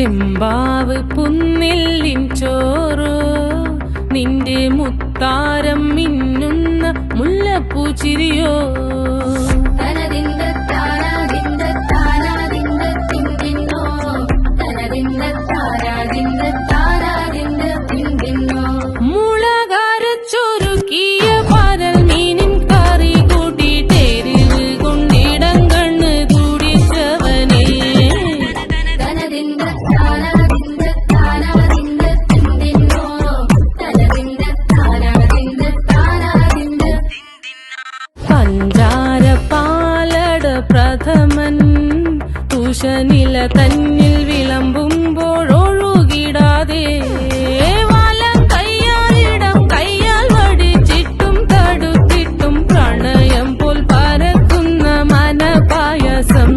ചെമ്പാവ് പുന്നെല്ലിൻ ചോറോ നിന്റെ മുത്താരം മിന്നുന്ന മുല്ലപ്പൂ ചിരിയോ മുളകരച്ചൊരുക്കിയ പരൽ മീനിൻ കറി കൂട്ടിട്ടേരിൽ കൊണ്ടിടം കണ്ണ് തുടിച്ചവനേ പഞ്ചാര പാലട പ്രഥമൻ തുഷനില തന്നിൽ വിളമ്പുമ്പോഴൊഴുകിടാതെ വലം കയ്യാലിടം കയ്യാൽ വടിച്ചിട്ടും തടുത്തിട്ടും പ്രണയം പോൽ പരക്കുന്ന മനപായസം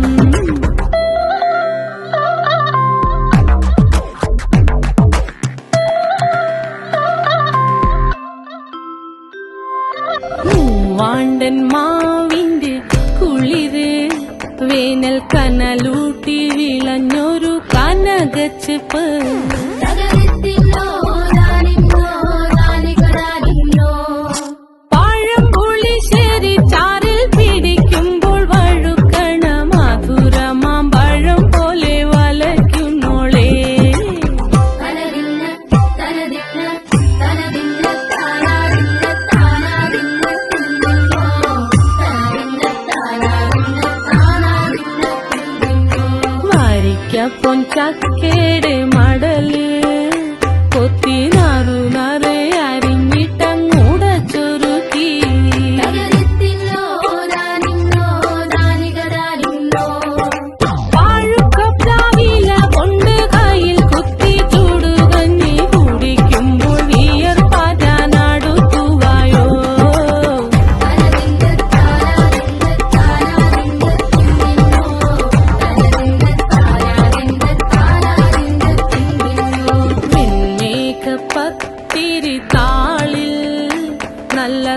വാണ്ടൻ മാവിന്റെ കുളിര് വേനൽ കനലൂട്ടി വിളഞ്ഞൊരു കനകച്ചെപ്പ് പഴം പുളിശ്ശേരി ചാറിൽ പിടിക്കുമ്പോൾ വഴുക്കണ മധുരമാം പഴം പോലെ വലയ്ക്കുന്നോളേ പൊൻചക്കേടെ മടല് കൊത്തി നാറു നറെ അരിഞ്ഞിട്ടങ്ങൂട ചൊരുക്കി വാഴുക്കപ്ലാവില കൊണ്ട് കയ്യിൽ കുത്തി ചൂടുകഞ്ഞി കുടിക്കുമ്പോൾ വിയർപ്പാറ്റാനടുത്തുവായോ പത്തിരി താളിൽ നല്ല